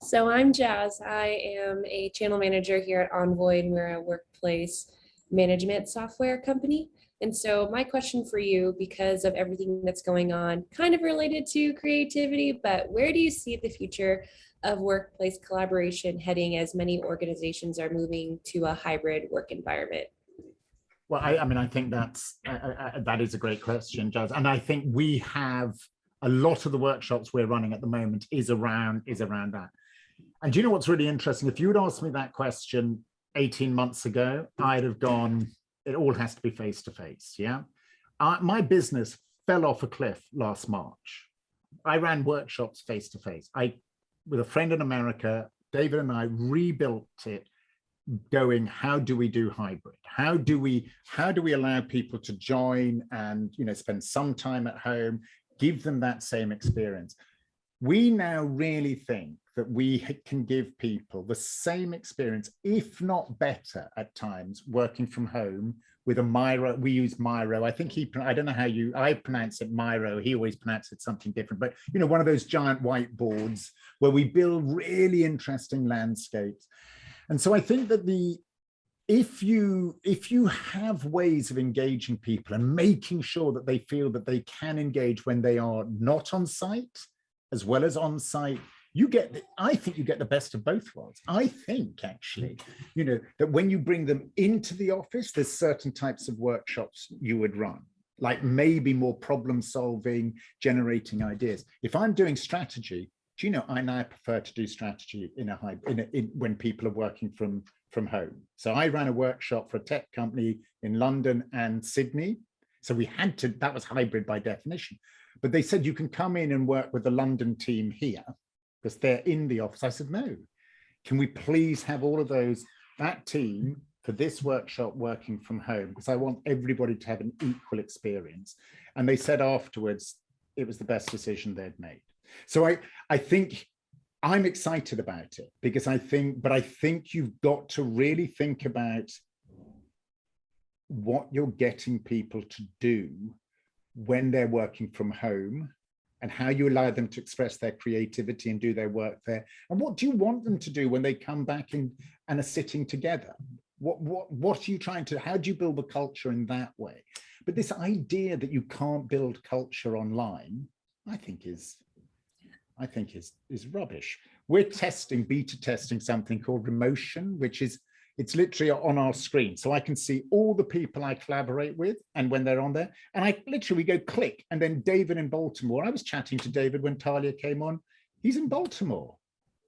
So I'm Jazz. I am a channel manager here at Envoy, and we're a workplace management software company. And so my question for you, because of everything that's going on, kind of related to creativity, but where do you see the future of workplace collaboration heading as many organizations are moving to a hybrid work environment? Well, I mean, I think that is a great question, Jazz. And I think we have a lot of the workshops we're running at the moment is around that. And do you know what's really interesting? If you had asked me that question 18 months ago, I'd have gone, it all has to be face to face. Yeah. My business fell off a cliff last March. I ran workshops face to face. With a friend in America, David and I rebuilt it, going, how do we do hybrid? How do we allow people to join and spend some time at home, give them that same experience? We now really think that we can give people the same experience, if not better at times, working from home with a Miro. We use Miro. I think I don't know I pronounce it Miro. He always pronounces it something different, but one of those giant whiteboards where we build really interesting landscapes. And so I think that if you have ways of engaging people and making sure that they feel that they can engage when they are not on site as well as on site, I think you get the best of both worlds. I think actually, that when you bring them into the office, there's certain types of workshops you would run, like maybe more problem solving, generating ideas. If I'm doing strategy, I now prefer to do strategy when people are working from home. So I ran a workshop for a tech company in London and Sydney. So that was hybrid by definition. But they said you can come in and work with the London team here because they're in the office. I said, no, can we please have all of that team for this workshop working from home? Because I want everybody to have an equal experience. And they said afterwards, it was the best decision they'd made. So I think I'm excited about it because I think you've got to really think about what you're getting people to do when they're working from home and how you allow them to express their creativity and do their work there. And what do you want them to do when they come back and are sitting together? What are you how do you build the culture in that way? But this idea that you can't build culture online, I think is rubbish. We're beta testing something called Remotion, which is, it's literally on our screen. So I can see all the people I collaborate with and when they're on there. And we go click. And then David in Baltimore, I was chatting to David when Talia came on. He's in Baltimore.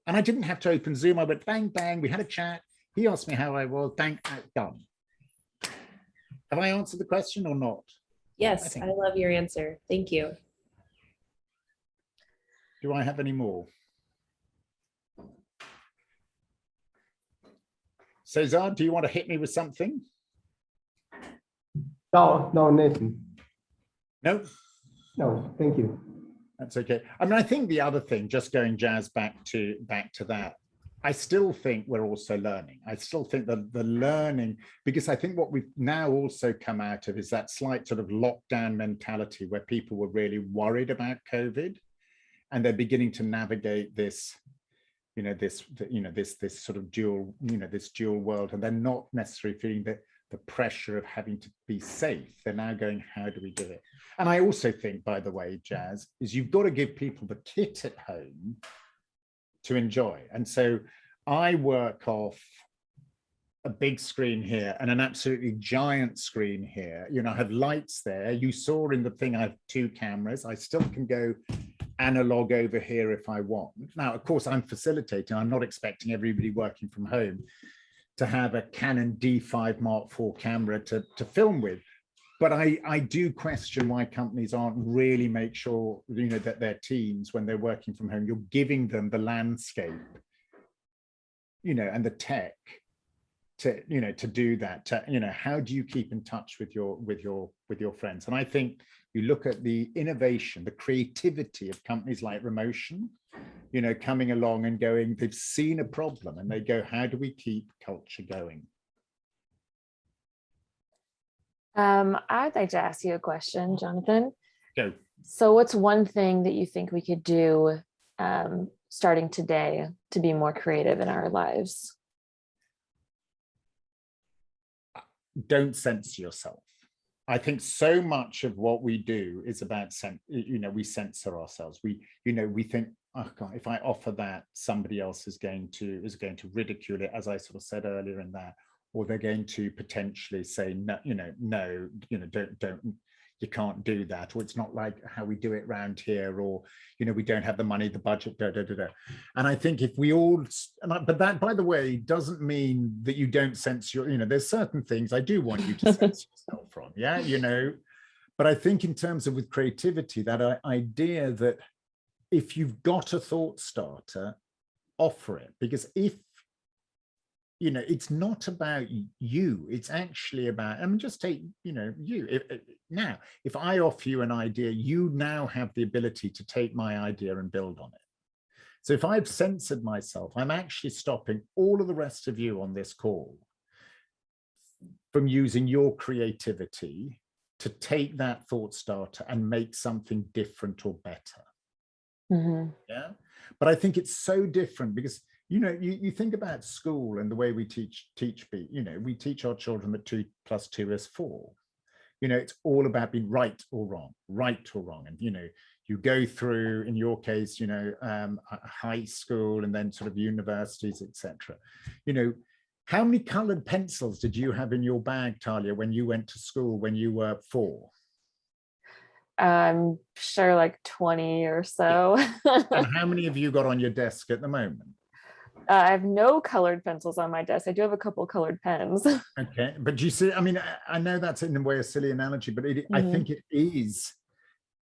And I didn't have to open Zoom. I went bang, bang. We had a chat. He asked me how I was. Bang, done. Have I answered the question or not? Yes, I love your answer. Thank you. Do I have any more? Cesar, do you want to hit me with something? No, Nathan. No? No, thank you. That's okay. I mean, I think the other thing, just going Jazz back to that, I still think we're also learning. I still think that the learning, because I think what we've now also come out of is that slight sort of lockdown mentality where people were really worried about COVID. And they're beginning to navigate this sort of dual, this dual world, and they're not necessarily feeling the pressure of having to be safe. They're now going, how do we do it? And I also think, by the way, Jazz, is you've got to give people the kit at home to enjoy. And so I work off a big screen here and an absolutely giant screen here. I have lights there. You saw in the thing, I have 2 cameras. I still can go analog over here if I want. Now, of course, I'm facilitating. I'm not expecting everybody working from home to have a Canon D5 Mark IV camera to film with. But I do question why companies aren't really make sure, that their teams, when they're working from home, you're giving them the landscape, and the tech to do that. How do you keep in touch with your friends? And I think you look at the innovation, the creativity of companies like Remotion, coming along and going, they've seen a problem and they go, how do we keep culture going? I'd like to ask you a question, Jonathan. Go. So what's one thing that you think we could do starting today to be more creative in our lives? Don't censor yourself. I think so much of what we do is about, we censor ourselves. We think, oh God, if I offer that, somebody else is going to ridicule it, as I sort of said earlier in that, or they're going to potentially say, no, don't, you can't do that, or it's not like how we do it around here, or we don't have the money, the budget, And I think if we all, but that, by the way, doesn't mean that you don't censor there's certain things I do want you to censor yourself from, but I think in terms of with creativity, that idea that if you've got a thought starter, offer it, because if it's not about you, it's actually about, just take, you. Now, if I offer you an idea, you now have the ability to take my idea and build on it. So if I've censored myself, I'm actually stopping all of the rest of you on this call from using your creativity to take that thought starter and make something different or better. Mm-hmm. Yeah. But I think it's so different because you think about school and the way we teach we teach our children that 2 + 2 is 4. It's all about being right or wrong. And, you go through, in your case, high school and then sort of universities, etc. How many colored pencils did you have in your bag, Talia, when you went to school when you were 4? I'm sure like 20 or so. And how many have you got on your desk at the moment? I have no colored pencils on my desk. I do have a couple colored pens. Okay, but do you see, I know that's in a way a silly analogy, but I think it is,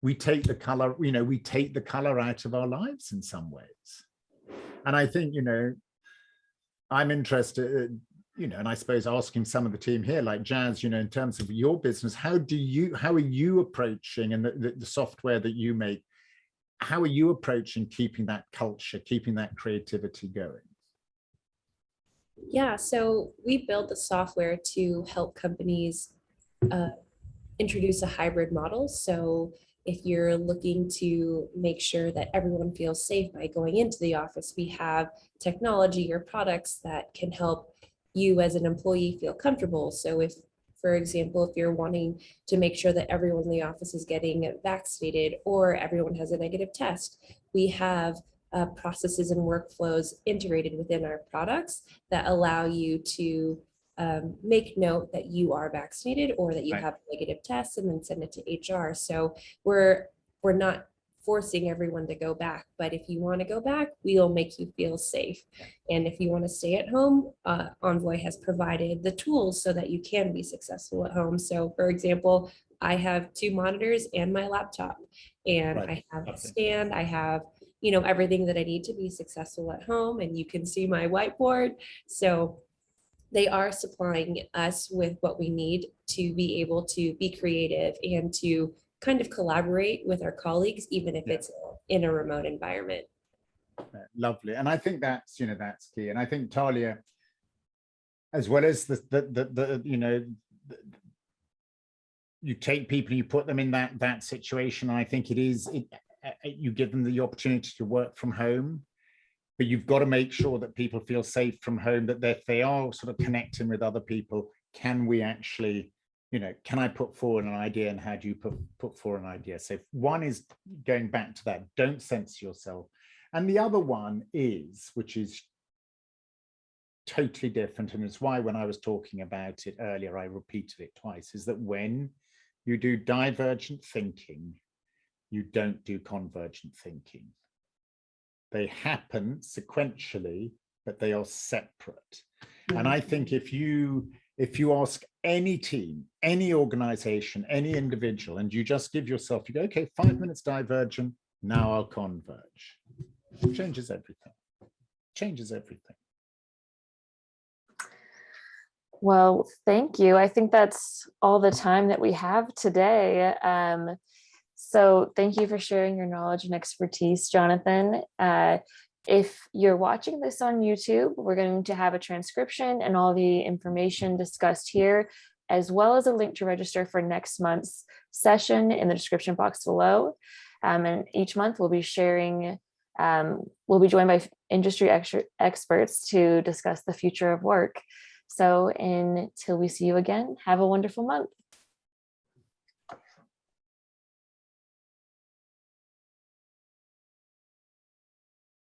we take the color, we take the color out of our lives in some ways. And I think, I'm interested, and I suppose asking some of the team here, like Jazz, in terms of your business, how are you approaching, and the software that you make, how are you approaching keeping that culture, keeping that creativity going? Yeah, so we build the software to help companies introduce a hybrid model. So if you're looking to make sure that everyone feels safe by going into the office, we have technology or products that can help you as an employee feel comfortable. So if, for example, if you're wanting to make sure that everyone in the office is getting vaccinated or everyone has a negative test, we have processes and workflows integrated within our products that allow you to make note that you are vaccinated or that you have a negative test, and then send it to HR. So we're not forcing everyone to go back, but if you want to go back, we'll make you feel safe. And if you want to stay at home, Envoy has provided the tools so that you can be successful at home. So for example, I have 2 monitors and my laptop, and I have a stand, I have everything that I need to be successful at home, and you can see my whiteboard. So they are supplying us with what we need to be able to be creative and to kind of collaborate with our colleagues, even if it's in a remote environment. Lovely. And I think that's, that's key. And I think, Talia, as well as you take people, you put them in that situation. I think you give them the opportunity to work from home, but you've got to make sure that people feel safe from home, that if they are sort of connecting with other people, can we actually, can I put forward an idea, and how do you put forward an idea? So one is going back to that, don't censor yourself. And the other one is, which is totally different, and it's why when I was talking about it earlier, I repeated it twice, is that when you do divergent thinking, you don't do convergent thinking. They happen sequentially, but they are separate. And I think if you ask any team, any organization, any individual, and you just give yourself, you go, okay, 5 minutes divergent, now I'll converge. It changes everything. Changes everything. Well, thank you. I think that's all the time that we have today. So thank you for sharing your knowledge and expertise, Jonathan. If you're watching this on YouTube, we're going to have a transcription and all the information discussed here, as well as a link to register for next month's session in the description box below. And each month we'll be sharing We'll be joined by industry experts to discuss the future of work. So until we see you again, have a wonderful month.